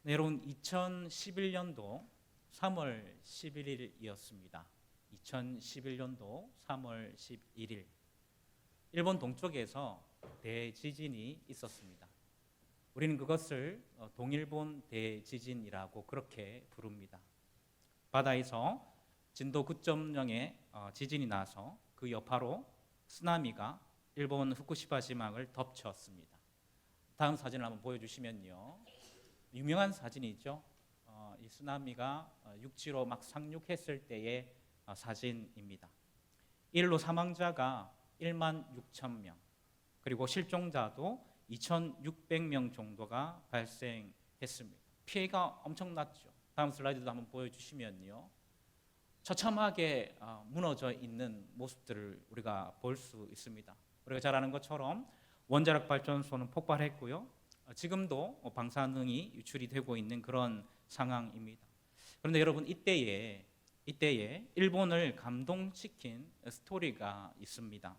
네, 여러분 2011년도 3월 11일이었습니다. 2011년도 3월 11일 일본 동쪽에서 대지진이 있었습니다. 우리는 그것을 동일본 대지진이라고 그렇게 부릅니다. 바다에서 진도 9.0의 지진이 나서 그 여파로 쓰나미가 일본 후쿠시마 지방을 덮쳤습니다. 다음 사진을 한번 보여주시면요. 유명한 사진이죠. 이 쓰나미가 육지로 막 상륙했을 때의 사진입니다. 이일로 사망자가 1만 6천 명, 그리고 실종자도 2,600명 정도가 발생했습니다. 피해가 엄청났죠. 다음 슬라이드도 한번 보여주시면요. 처참하게 무너져 있는 모습들을 우리가 볼 수 있습니다. 우리가 잘 아는 것처럼 원자력 발전소는 폭발했고요. 지금도 방사능이 유출이 되고 있는 그런 상황입니다. 그런데 여러분 이때에 일본을 감동시킨 스토리가 있습니다.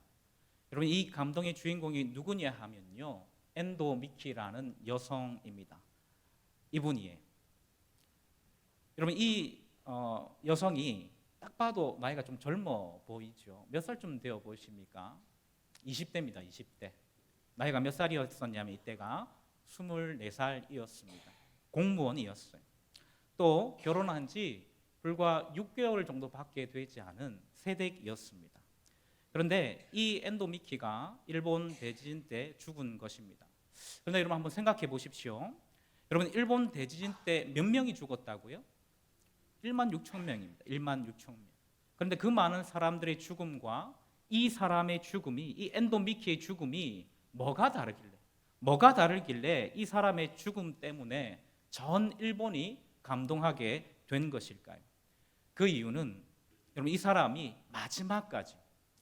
여러분 이 감동의 주인공이 누구냐 하면요, 엔도 미키라는 여성입니다. 이분이에요. 여러분 이 여성이 딱 봐도 나이가 좀 젊어 보이죠. 몇 살쯤 되어 보이십니까? 20대입니다. 20대. 나이가 몇 살이었었냐면 이때가 24살이었습니다. 공무원이었어요. 또 결혼한 지 불과 6개월 정도밖에 되지 않은 새댁이었습니다. 그런데 이 엔도 미키가 일본 대지진 때 죽은 것입니다. 그런데 여러분 한번 생각해 보십시오. 여러분 일본 대지진 때 몇 명이 죽었다고요? 1만 6천 명입니다. 1만 6천 명. 그런데 그 많은 사람들의 죽음과 이 사람의 죽음이, 이 엔도 미키의 죽음이 뭐가 다르길래 이 사람의 죽음 때문에 전 일본이 감동하게 된 것일까요? 그 이유는 여러분 이 사람이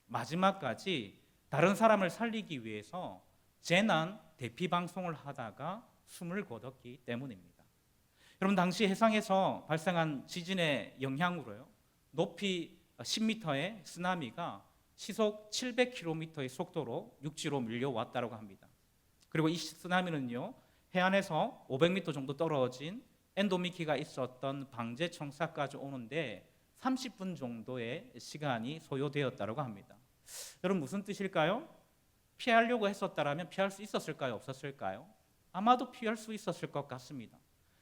마지막까지 다른 사람을 살리기 위해서 재난 대피 방송을 하다가 숨을 거뒀기 때문입니다. 여러분 당시 해상에서 발생한 지진의 영향으로요, 높이 10m의 쓰나미가 시속 700km의 속도로 육지로 밀려왔다고 합니다. 그리고 이 쓰나미는요, 해안에서 500m 정도 떨어진 엔도 미키가 있었던 방제청사까지 오는데 30분 정도의 시간이 소요되었다고 합니다. 여러분 무슨 뜻일까요? 피하려고 했었다면 피할 수 있었을까요? 없었을까요? 아마도 피할 수 있었을 것 같습니다.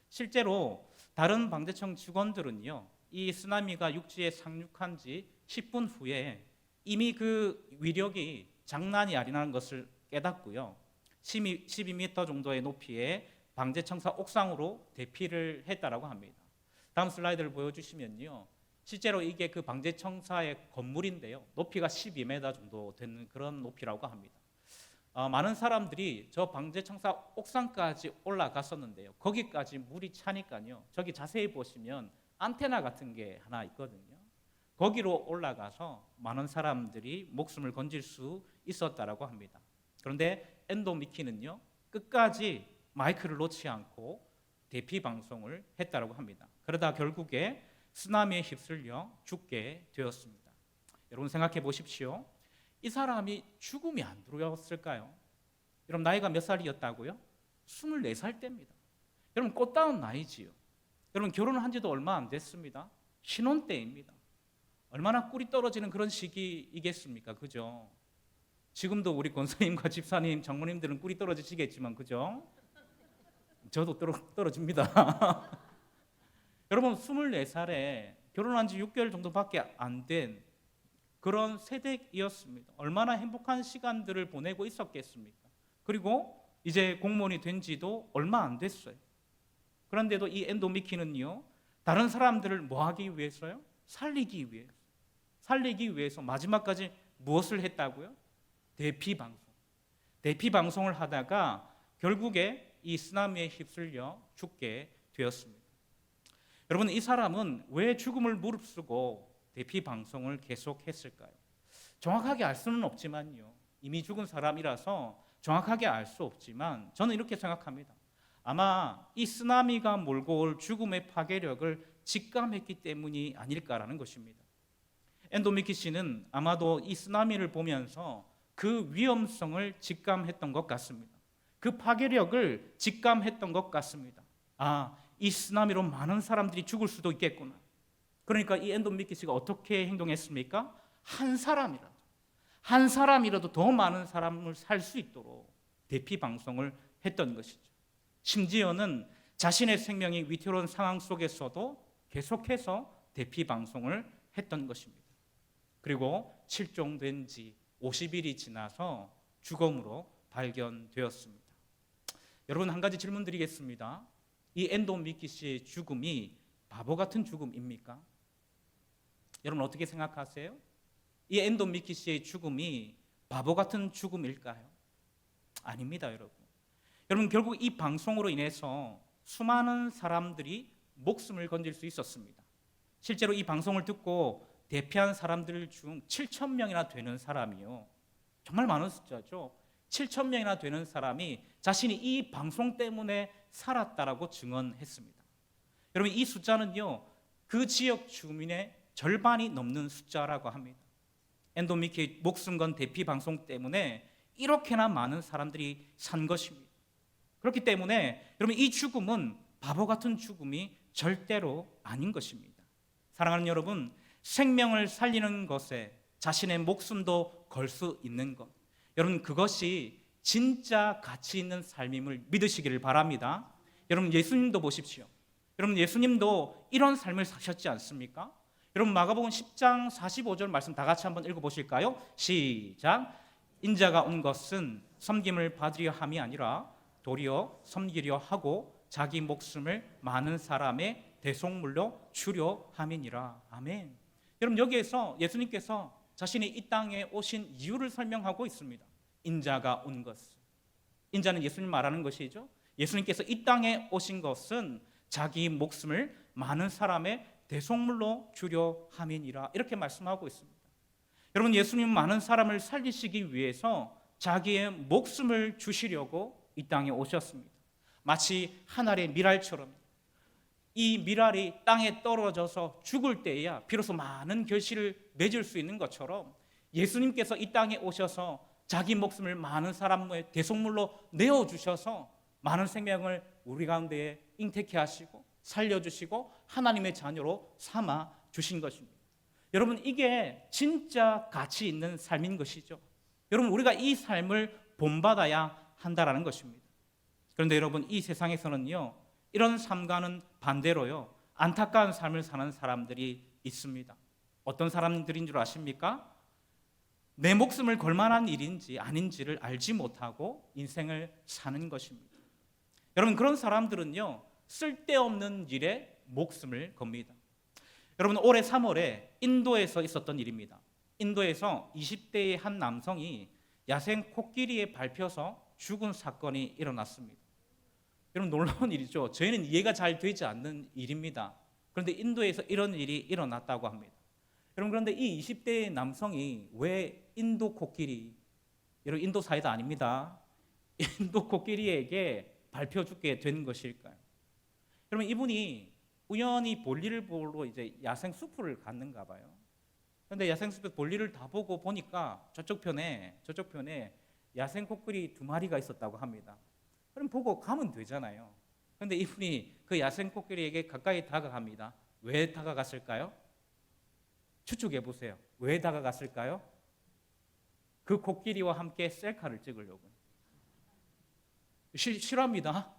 실제로 다른 방제청 직원들은요, 이 쓰나미가 육지에 상륙한 지 10분 후에 이미 그 위력이 장난이 아니라는 것을 깨닫고요, 12m 정도의 높이의 방제청사 옥상으로 대피를 했다고 합니다. 다음 슬라이드를 보여주시면요, 실제로 이게 그 방제청사의 건물인데요, 높이가 12m 정도 되는 그런 높이라고 합니다. 많은 사람들이 저 방제청사 옥상까지 올라갔었는데요, 거기까지 물이 차니까요, 저기 자세히 보시면 안테나 같은 게 하나 있거든요. 거기로 올라가서 많은 사람들이 목숨을 건질 수 있었다고 합니다. 그런데 엔도 미키는요, 끝까지 마이크를 놓지 않고 대피 방송을 했다고 합니다. 그러다 결국에 쓰나미에 휩쓸려 죽게 되었습니다. 여러분 생각해 보십시오. 이 사람이 죽음이 안 두려웠을까요? 여러분 나이가 몇 살이었다고요? 24살 때입니다. 여러분 꽃다운 나이지요. 여러분 결혼을 한 지도 얼마 안 됐습니다. 신혼 때입니다. 얼마나 꿀이 떨어지는 그런 시기이겠습니까? 그죠? 지금도 우리 권사님과 집사님, 장모님들은 꿀이 떨어지시겠지만, 그죠? 저도 떨어집니다. 여러분 24살에 결혼한 지 6개월 정도밖에 안 된 그런 새댁이었습니다. 얼마나 행복한 시간들을 보내고 있었겠습니까? 그리고 이제 공무원이 된 지도 얼마 안 됐어요. 그런데도 이 엔도 미키는요, 다른 사람들을 뭐 하기 위해서요? 살리기 위해서 마지막까지 무엇을 했다고요? 대피 방송을 하다가 결국에 이 쓰나미에 휩쓸려 죽게 되었습니다. 여러분 이 사람은 왜 죽음을 무릅쓰고 대피 방송을 계속했을까요? 정확하게 알 수는 없지만요, 이미 죽은 사람이라서 정확하게 알 수 없지만 저는 이렇게 생각합니다. 아마 이 쓰나미가 몰고 올 죽음의 파괴력을 직감했기 때문이 아닐까라는 것입니다. 엔도 미키 씨는 아마도 이 쓰나미를 보면서 그 위험성을 직감했던 것 같습니다. 그 파괴력을 직감했던 것 같습니다. 이 쓰나미로 많은 사람들이 죽을 수도 있겠구나. 그러니까 이 앤돈 미키 씨가 어떻게 행동했습니까? 한 사람이라도 더 많은 사람을 살 수 있도록 대피 방송을 했던 것이죠. 심지어는 자신의 생명이 위태로운 상황 속에서도 계속해서 대피 방송을 했던 것입니다. 그리고 실종된 지 50일이 지나서 죽음으로 발견되었습니다. 여러분, 한 가지 질문 드리겠습니다. 이 앤돈 미키 씨의 죽음이 바보 같은 죽음입니까? 여러분 어떻게 생각하세요? 이 앤돈 미키 씨의 죽음이 바보 같은 죽음일까요? 아닙니다, 여러분. 여러분, 결국 이 방송으로 인해서 수많은 사람들이 목숨을 건질 수 있었습니다. 실제로 이 방송을 듣고 대피한 사람들 중 7,000명이나 되는 사람이요, 정말 많은 숫자죠. 7,000명이나 되는 사람이 자신이 이 방송 때문에 살았다라고 증언했습니다. 여러분, 이 숫자는요, 그 지역 주민의 절반이 넘는 숫자라고 합니다. 앤돈 미키의 목숨 건 대피 방송 때문에 이렇게나 많은 사람들이 산 것입니다. 그렇기 때문에 여러분, 이 죽음은 바보 같은 죽음이 절대로 아닌 것입니다. 사랑하는 여러분, 생명을 살리는 것에 자신의 목숨도 걸 수 있는 것, 여러분 그것이 진짜 가치 있는 삶임을 믿으시기를 바랍니다. 여러분, 예수님도 보십시오. 여러분, 예수님도 이런 삶을 사셨지 않습니까? 여러분, 마가복음 10장 45절 말씀 다 같이 한번 읽어보실까요? 시작. 인자가 온 것은 섬김을 받으려 함이 아니라 도리어 섬기려 하고 자기 목숨을 많은 사람의 대속물로 주려 함이니라. 아멘. 여러분, 여기에서 예수님께서 자신이 이 땅에 오신 이유를 설명하고 있습니다. 인자가 온 것은, 인자는 예수님 말하는 것이죠. 예수님께서 이 땅에 오신 것은 자기 목숨을 많은 사람의 대속물로 주려 함이니라, 이렇게 말씀하고 있습니다. 여러분, 예수님은 많은 사람을 살리시기 위해서 자기의 목숨을 주시려고 이 땅에 오셨습니다. 마치 한 알의 밀알처럼 이 밀알이 땅에 떨어져서 죽을 때에야 비로소 많은 결실을 맺을 수 있는 것처럼 예수님께서 이 땅에 오셔서 자기 목숨을 많은 사람의 대속물로 내어주셔서 많은 생명을 우리 가운데에 잉태케 하시고 살려주시고 하나님의 자녀로 삼아 주신 것입니다. 여러분, 이게 진짜 가치 있는 삶인 것이죠. 여러분, 우리가 이 삶을 본받아야 한다라는 것입니다. 그런데 여러분, 이 세상에서는요, 이런 삶과는 반대로요, 안타까운 삶을 사는 사람들이 있습니다. 어떤 사람들인 줄 아십니까? 내 목숨을 걸 만한 일인지 아닌지를 알지 못하고 인생을 사는 것입니다. 여러분, 그런 사람들은요, 쓸데없는 일에 목숨을 겁니다. 여러분, 올해 3월에 인도에서 있었던 일입니다. 인도에서 20대의 한 남성이 야생 코끼리에 밟혀서 죽은 사건이 일어났습니다. 여러분, 놀라운 일이죠. 저희는 이해가 잘 되지 않는 일입니다. 그런데 인도에서 이런 일이 일어났다고 합니다. 여러분, 그런데 이 20대의 남성이 왜 인도 코끼리, 여러분 인도 사이다 아닙니다, 인도 코끼리에게 밟혀 죽게 된 것일까요? 여러분, 이분이 우연히 볼일을 보러 이제 야생 숲을 갔는가 봐요. 그런데 야생 숲에 볼일을 다 보고 보니까 저쪽 편에 야생 코끼리 2마리가 있었다고 합니다. 그럼 보고 가면 되잖아요. 그런데 이분이 그 야생 코끼리에게 가까이 다가갑니다. 왜 다가갔을까요? 추측해 보세요. 왜 다가갔을까요? 그 코끼리와 함께 셀카를 찍으려고. 실화입니다.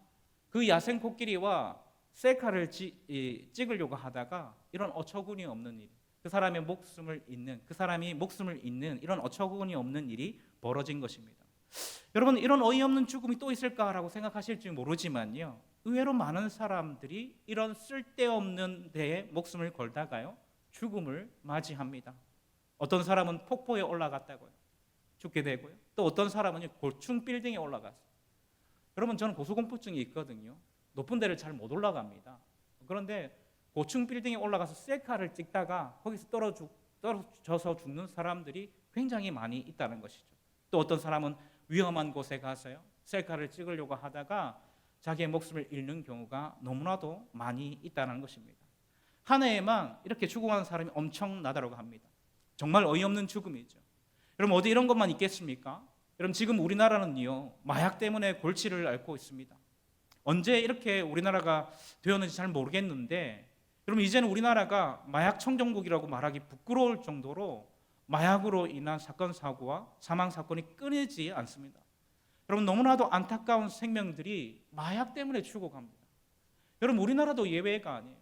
그 야생 코끼리와 셀카를 찍으려고 하다가 이런 어처구니 없는 일, 그 사람이 목숨을 잇는 이런 어처구니 없는 일이 벌어진 것입니다. 여러분, 이런 어이없는 죽음이 또 있을까라고 생각하실지 모르지만요, 의외로 많은 사람들이 이런 쓸데없는 데에 목숨을 걸다가요, 죽음을 맞이합니다. 어떤 사람은 폭포에 올라갔다고요, 죽게 되고요. 또 어떤 사람은 고층 빌딩에 올라갔어요. 여러분, 저는 고소공포증이 있거든요. 높은 데를 잘 못 올라갑니다. 그런데 고층 빌딩에 올라가서 셀카를 찍다가 거기서 떨어져서 죽는 사람들이 굉장히 많이 있다는 것이죠. 또 어떤 사람은 위험한 곳에 가서요, 셀카를 찍으려고 하다가 자기의 목숨을 잃는 경우가 너무나도 많이 있다는 것입니다. 한 해에만 이렇게 죽어가는 사람이 엄청나다고 합니다. 정말 어이없는 죽음이죠. 여러분, 어디 이런 것만 있겠습니까? 여러분, 지금 우리나라는요, 마약 때문에 골치를 앓고 있습니다. 언제 이렇게 우리나라가 되었는지 잘 모르겠는데 여러분 이제는 우리나라가 마약 청정국이라고 말하기 부끄러울 정도로 마약으로 인한 사건 사고와 사망 사건이 끊이지 않습니다. 여러분 너무나도 안타까운 생명들이 마약 때문에 죽어갑니다. 여러분 우리나라도 예외가 아니에요.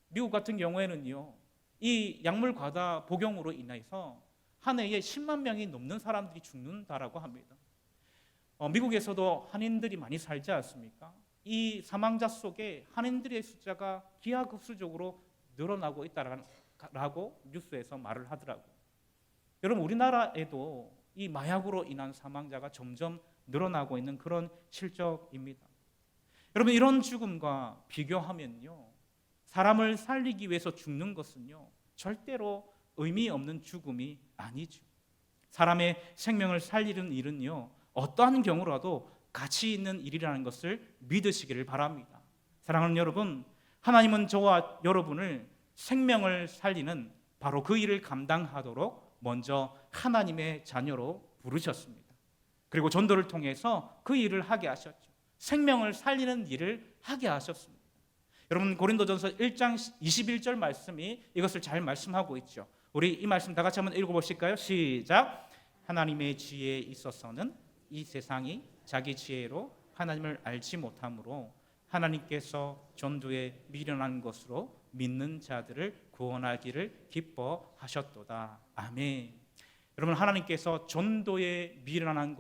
미국 같은 경우에는요, 이 약물 과다 복용으로 인해서 한 해에 10만 명이 넘는 사람들이 죽는다라고 합니다. 미국에서도 한인들이 많이 살지 않습니까? 이 사망자 속에 한인들의 숫자가 기하급수적으로 늘어나고 있다라고 뉴스에서 말을 하더라고요. 여러분 우리나라에도 이 마약으로 인한 사망자가 점점 늘어나고 있는 그런 실정입니다. 여러분 이런 죽음과 비교하면요, 사람을 살리기 위해서 죽는 것은요 절대로 의미 없는 죽음이 아니죠. 사람의 생명을 살리는 일은요 어떠한 경우라도 가치 있는 일이라는 것을 믿으시기를 바랍니다. 사랑하는 여러분, 하나님은 저와 여러분을 생명을 살리는 바로 그 일을 감당하도록 먼저 하나님의 자녀로 부르셨습니다. 그리고 전도를 통해서 그 일을 하게 하셨죠. 생명을 살리는 일을 하게 하셨습니다. 여러분 고린도전서 1장 21절 말씀이 이것을 잘 말씀하고 있죠. 우리 이 말씀 다 같이 한번 읽어보실까요? 시작. 하나님의 지혜에 있어서는 이 세상이 자기 지혜로 하나님을 알지 못하므로 하나님께서 전도에 미련한 것으로 믿는 자들을 구원하기를 기뻐하셨도다. 아멘. 여러분 하나님께서 전도에 미련한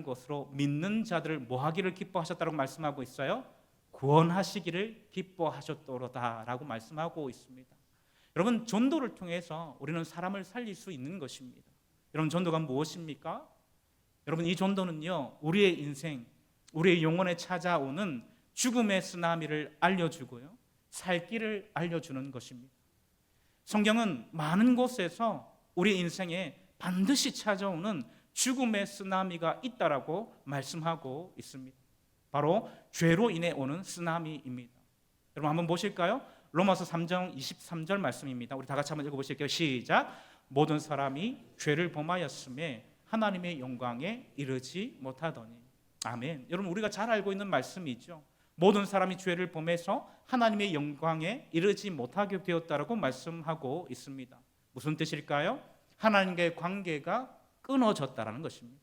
것으로 믿는 자들을 뭐 하기를 기뻐하셨다고 말씀하고 있어요? 구원하시기를 기뻐하셨도다라고 말씀하고 있습니다. 여러분 전도를 통해서 우리는 사람을 살릴 수 있는 것입니다. 여러분 전도가 무엇입니까? 여러분 이 전도는요 우리의 인생, 우리의 영혼에 찾아오는 죽음의 쓰나미를 알려주고요 살 길을 알려주는 것입니다. 성경은 많은 곳에서 우리 인생에 반드시 찾아오는 죽음의 쓰나미가 있다라고 말씀하고 있습니다. 바로 죄로 인해 오는 쓰나미입니다. 여러분 한번 보실까요? 로마서 3장 23절 말씀입니다. 우리 다 같이 한번 읽어보실게요. 시작. 모든 사람이 죄를 범하였음에 하나님의 영광에 이르지 못하더니. 아멘. 여러분 우리가 잘 알고 있는 말씀이죠. 모든 사람이 죄를 범해서 하나님의 영광에 이르지 못하게 되었다라고 말씀하고 있습니다. 무슨 뜻일까요? 하나님과의 관계가 끊어졌다라는 것입니다.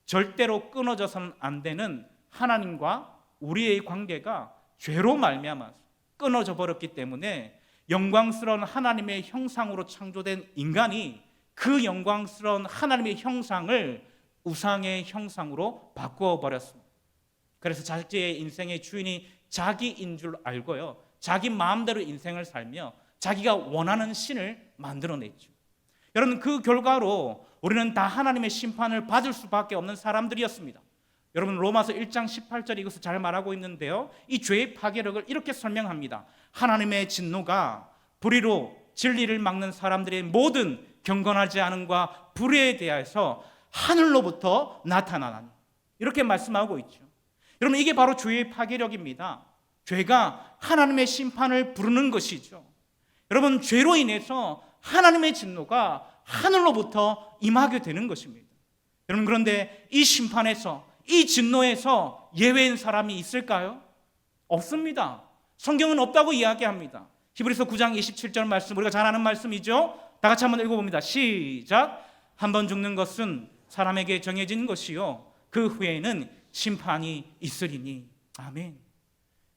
절대로 끊어져서는 안 되는 하나님과 우리의 관계가 죄로 말미암아 끊어져 버렸기 때문에 영광스러운 하나님의 형상으로 창조된 인간이 그 영광스러운 하나님의 형상을 우상의 형상으로 바꾸어 버렸습니다. 그래서 자기의 인생의 주인이 자기인 줄 알고요 자기 마음대로 인생을 살며 자기가 원하는 신을 만들어냈죠. 여러분 그 결과로 우리는 다 하나님의 심판을 받을 수밖에 없는 사람들이었습니다. 여러분 로마서 1장 18절이 이것을 잘 말하고 있는데요 이 죄의 파괴력을 이렇게 설명합니다. 하나님의 진노가 불의로 진리를 막는 사람들의 모든 경건하지 않음과 불의에 대해서 하늘로부터 나타나나니 이렇게 말씀하고 있죠. 여러분 이게 바로 죄의 파괴력입니다. 죄가 하나님의 심판을 부르는 것이죠. 여러분 죄로 인해서 하나님의 진노가 하늘로부터 임하게 되는 것입니다. 여러분 그런데 이 심판에서 이 진노에서 예외인 사람이 있을까요? 없습니다. 성경은 없다고 이야기합니다. 히브리서 9장 27절 말씀 우리가 잘 아는 말씀이죠. 다 같이 한번 읽어봅니다. 시작. 한 번 죽는 것은 사람에게 정해진 것이요 그 후에는 심판이 있으리니. 아멘.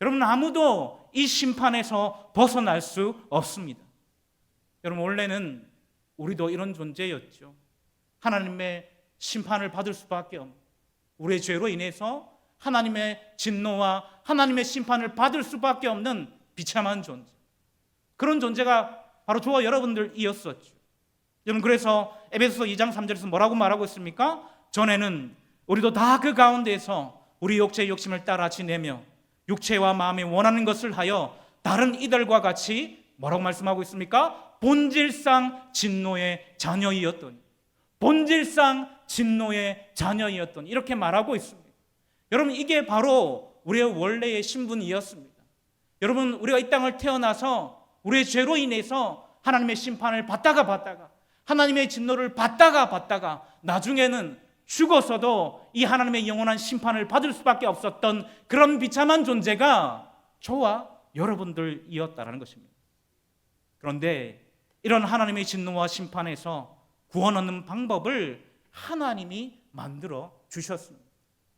여러분 아무도 이 심판에서 벗어날 수 없습니다. 여러분 원래는 우리도 이런 존재였죠. 하나님의 심판을 받을 수밖에 없는 우리의 죄로 인해서 하나님의 진노와 하나님의 심판을 받을 수밖에 없는 비참한 존재, 그런 존재가 바로 저와 여러분들이었었죠. 여러분 그래서 에베소서 2장 3절에서 뭐라고 말하고 있습니까? 전에는 우리도 다 그 가운데에서 우리 육체의 욕심을 따라 지내며 육체와 마음이 원하는 것을 하여 다른 이들과 같이 뭐라고 말씀하고 있습니까? 본질상 진노의 자녀이었더니, 본질상 진노의 자녀이었더니 이렇게 말하고 있습니다. 여러분 이게 바로 우리의 원래의 신분이었습니다. 여러분 우리가 이 땅을 태어나서 우리의 죄로 인해서 하나님의 심판을 받다가 하나님의 진노를 받다가 나중에는 죽어서도 이 하나님의 영원한 심판을 받을 수밖에 없었던 그런 비참한 존재가 저와 여러분들이었다라는 것입니다. 그런데 이런 하나님의 진노와 심판에서 구원 얻는 방법을 하나님이 만들어 주셨습니다.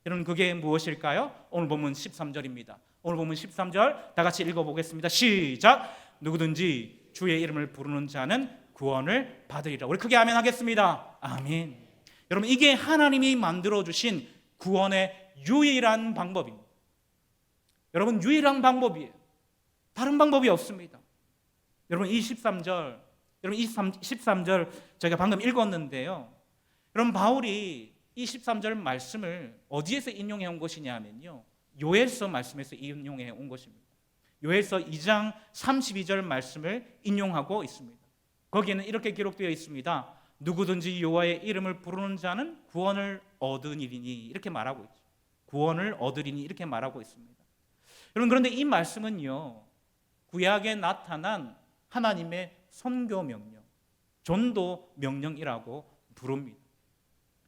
여러분, 그게 무엇일까요? 오늘 본문 13절입니다. 오늘 본문 13절 다 같이 읽어보겠습니다. 시작. 누구든지 주의 이름을 부르는 자는 구원을 받으리라. 우리 크게 아멘 하겠습니다. 아멘. 여러분, 이게 하나님이 만들어 주신 구원의 유일한 방법입니다. 여러분, 유일한 방법이에요. 다른 방법이 없습니다. 여러분, 이 13절, 여러분, 이 13절 제가 방금 읽었는데요. 여러분, 바울이 이 13절 말씀을 어디에서 인용해 온 것이냐 하면요, 요엘서 말씀에서 인용해 온 것입니다. 요엘서 2장 32절 말씀을 인용하고 있습니다. 거기에는 이렇게 기록되어 있습니다. 누구든지 여호와의 이름을 부르는 자는 구원을 얻으리니, 이렇게 말하고 있죠. 구원을 얻으리니 이렇게 말하고 있습니다. 여러분, 그런데 이 말씀은요, 구약에 나타난 하나님의 선교 명령, 전도 명령이라고 부릅니다.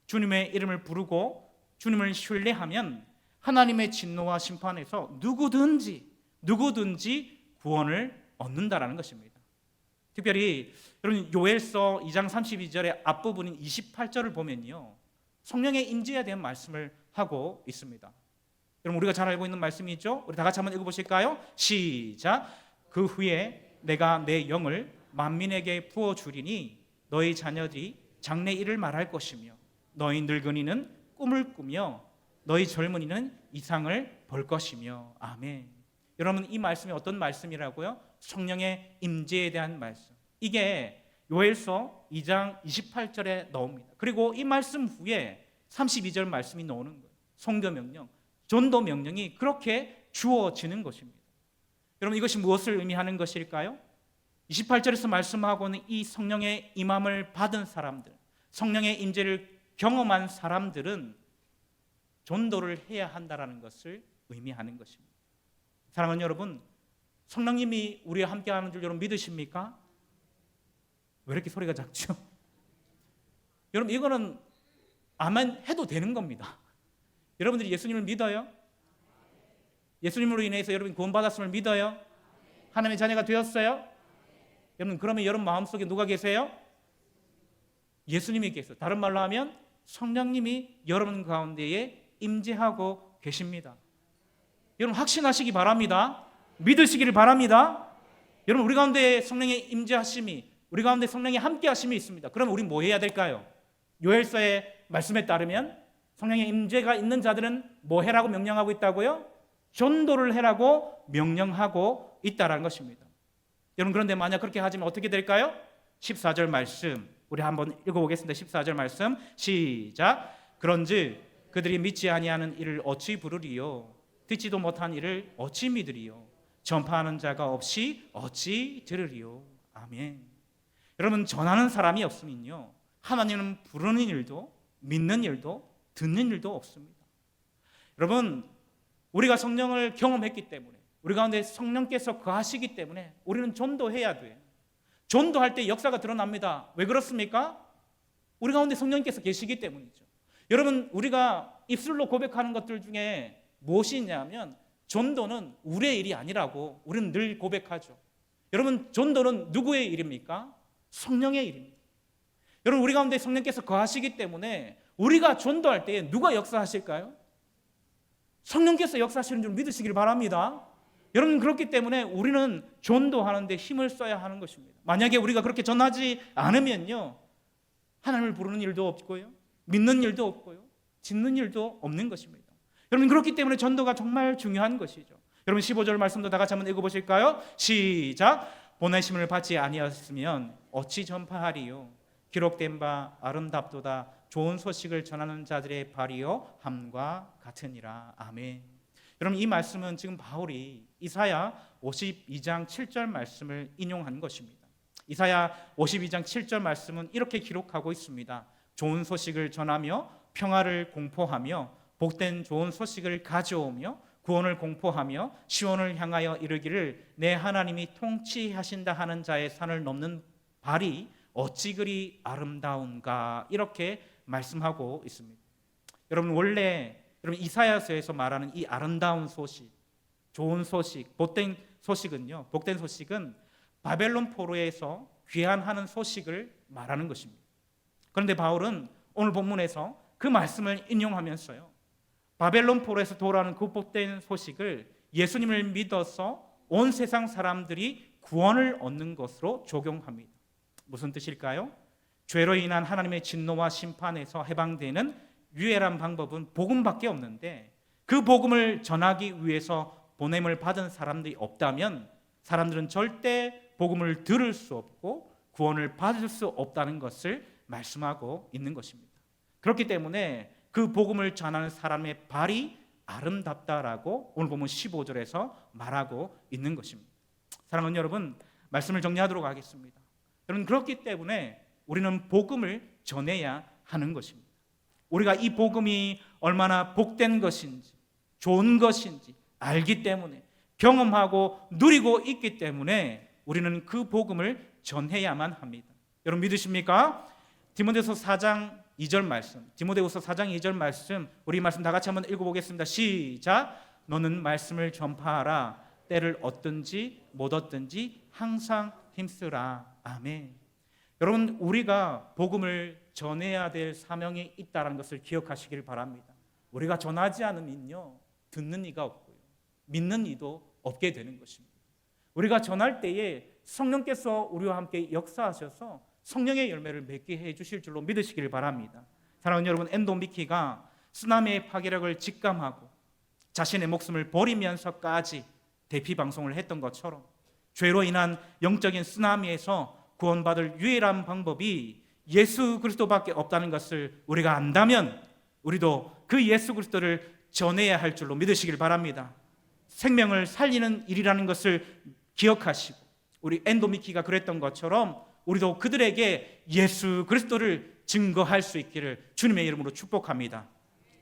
주님의 이름을 부르고 주님을 신뢰하면 하나님의 진노와 심판에서 누구든지 구원을 얻는다라는 것입니다. 특별히 여러분, 요엘서 2장 32절의 앞부분인 28절을 보면요, 성령의 임재에 대한 말씀을 하고 있습니다. 여러분, 우리가 잘 알고 있는 말씀이죠. 우리 다 같이 한번 읽어보실까요? 시작. 그 후에 내가 내 영을 만민에게 부어주리니 너희 자녀들이 장래 일을 말할 것이며 너희 늙은이는 꿈을 꾸며 너희 젊은이는 이상을 볼 것이며. 아멘. 여러분, 이 말씀이 어떤 말씀이라고요? 성령의 임재에 대한 말씀. 이게 요엘서 2장 28절에 나옵니다. 그리고 이 말씀 후에 32절 말씀이 나오는 거예요. 선교 명령, 전도 명령이 그렇게 주어지는 것입니다. 여러분, 이것이 무엇을 의미하는 것일까요? 28절에서 말씀하고는 이 성령의 임함을 받은 사람들, 성령의 임재를 경험한 사람들은 전도를 해야 한다라는 것을 의미하는 것입니다. 사랑하는 여러분, 성령님이 우리와 함께하는 줄 여러분 믿으십니까? 왜 이렇게 소리가 작죠? 여러분, 이거는 아멘 해도 되는 겁니다. 여러분들이 예수님을 믿어요? 예수님으로 인해서 여러분 구원받았음을 믿어요? 하나님의 자녀가 되었어요? 여러분, 그러면 여러분 마음속에 누가 계세요? 예수님이 계세요. 다른 말로 하면 성령님이 여러분 가운데에 임재하고 계십니다. 여러분, 확신하시기 바랍니다. 믿으시기를 바랍니다. 여러분, 우리 가운데 성령의 임재하심이, 우리 가운데 성령의 함께하심이 있습니다. 그럼 우리 뭐 해야 될까요? 요엘서의 말씀에 따르면 성령의 임재가 있는 자들은 뭐 해라고 명령하고 있다고요? 전도를 해라고 명령하고 있다라는 것입니다. 여러분, 그런데 만약 그렇게 하지면 어떻게 될까요? 14절 말씀 우리 한번 읽어보겠습니다. 14절 말씀 시작. 그런즉 그들이 믿지 아니하는 이를 어찌 부르리요? 듣지도 못한 이를 어찌 믿으리요? 전파하는 자가 없이 어찌 들으리요? 아멘. 여러분, 전하는 사람이 없으면요, 하나님은 부르는 일도 믿는 일도 듣는 일도 없습니다. 여러분, 우리가 성령을 경험했기 때문에, 우리 가운데 성령께서 거하시기 때문에 우리는 전도해야 돼요. 전도할 때 역사가 드러납니다. 왜 그렇습니까? 우리 가운데 성령께서 계시기 때문이죠. 여러분, 우리가 입술로 고백하는 것들 중에 무엇이 있냐면 전도는 우리의 일이 아니라고 우리는 늘 고백하죠. 여러분, 전도는 누구의 일입니까? 성령의 일입니다. 여러분, 우리 가운데 성령께서 거하시기 때문에 우리가 전도할 때 누가 역사하실까요? 성령께서 역사하시는 줄 믿으시길 바랍니다. 여러분, 그렇기 때문에 우리는 전도하는 데 힘을 써야 하는 것입니다. 만약에 우리가 그렇게 전하지 않으면요, 하나님을 부르는 일도 없고요, 믿는 일도 없고요, 짓는 일도 없는 것입니다. 여러분, 그렇기 때문에 전도가 정말 중요한 것이죠. 여러분, 15절 말씀도 다 같이 한번 읽어보실까요? 시작. 보내심을 받지 아니하였으면 어찌 전파하리요? 기록된 바 아름답도다. 좋은 소식을 전하는 자들의 발이요 함과 같으니라. 아멘. 여러분, 이 말씀은 지금 바울이 이사야 52장 7절 말씀을 인용한 것입니다. 이사야 52장 7절 말씀은 이렇게 기록하고 있습니다. 좋은 소식을 전하며 평화를 공포하며 복된 좋은 소식을 가져오며 구원을 공포하며 시온을 향하여 이르기를 내 하나님이 통치하신다 하는 자의 산을 넘는 발이 어찌 그리 아름다운가, 이렇게 말씀하고 있습니다. 여러분 원래 여러분 이사야서에서 말하는 이 아름다운 소식, 좋은 소식, 복된 소식은 바벨론 포로에서 귀환하는 소식을 말하는 것입니다. 그런데 바울은 오늘 본문에서 그 말씀을 인용하면서요, 바벨론 포로에서 돌아오는 그 복된 소식을 예수님을 믿어서 온 세상 사람들이 구원을 얻는 것으로 적용합니다. 무슨 뜻일까요? 죄로 인한 하나님의 진노와 심판에서 해방되는 유일한 방법은 복음밖에 없는데, 그 복음을 전하기 위해서 보냄을 받은 사람들이 없다면 사람들은 절대 복음을 들을 수 없고 구원을 받을 수 없다는 것을 말씀하고 있는 것입니다. 그렇기 때문에 그 복음을 전하는 사람의 발이 아름답다라고 오늘 보면 15절에서 말하고 있는 것입니다. 사랑하는 여러분, 말씀을 정리하도록 하겠습니다. 여러분, 그렇기 때문에 우리는 복음을 전해야 하는 것입니다. 우리가 이 복음이 얼마나 복된 것인지, 좋은 것인지 알기 때문에, 경험하고 누리고 있기 때문에 우리는 그 복음을 전해야만 합니다. 여러분 믿으십니까? 디모데후서 4장 2절 말씀, 디모데후서 4장 2절 말씀, 우리 말씀 다 같이 한번 읽어보겠습니다. 시작. 너는 말씀을 전파하라. 때를 얻든지 못 얻든지 항상 힘쓰라. 아멘. 여러분, 우리가 복음을 전해야 될 사명이 있다는 것을 기억하시길 바랍니다. 우리가 전하지 않으면요, 듣는 이가 없고요, 믿는 이도 없게 되는 것입니다. 우리가 전할 때에 성령께서 우리와 함께 역사하셔서 성령의 열매를 맺게 해주실 줄로 믿으시길 바랍니다. 사랑하는 여러분, 엔도 미키가 쓰나미의 파괴력을 직감하고 자신의 목숨을 버리면서까지 대피 방송을 했던 것처럼, 죄로 인한 영적인 쓰나미에서 구원받을 유일한 방법이 예수 그리스도밖에 없다는 것을 우리가 안다면 우리도 그 예수 그리스도를 전해야 할 줄로 믿으시길 바랍니다. 생명을 살리는 일이라는 것을 기억하시고, 우리 엔도미키가 그랬던 것처럼 우리도 그들에게 예수 그리스도를 증거할 수 있기를 주님의 이름으로 축복합니다.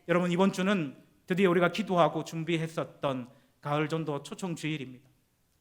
여러분, 이번 주는 드디어 우리가 기도하고 준비했었던 가을 전도 초청 주일입니다.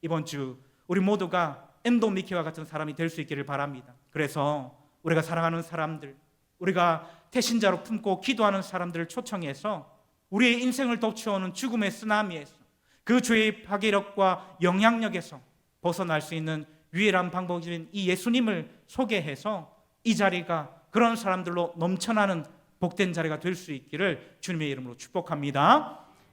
이번 주 우리 모두가 엔도미키와 같은 사람이 될 수 있기를 바랍니다. 그래서 우리가 사랑하는 사람들, 우리가 태신자로 품고 기도하는 사람들을 초청해서 우리의 인생을 덮쳐오는 죽음의 쓰나미에서, 그 죄의 파괴력과 영향력에서 벗어날 수 있는 유일한 방법인 이 예수님을 소개해서 이 자리가 그런 사람들로 넘쳐나는 복된 자리가 될 수 있기를 주님의 이름으로 축복합니다.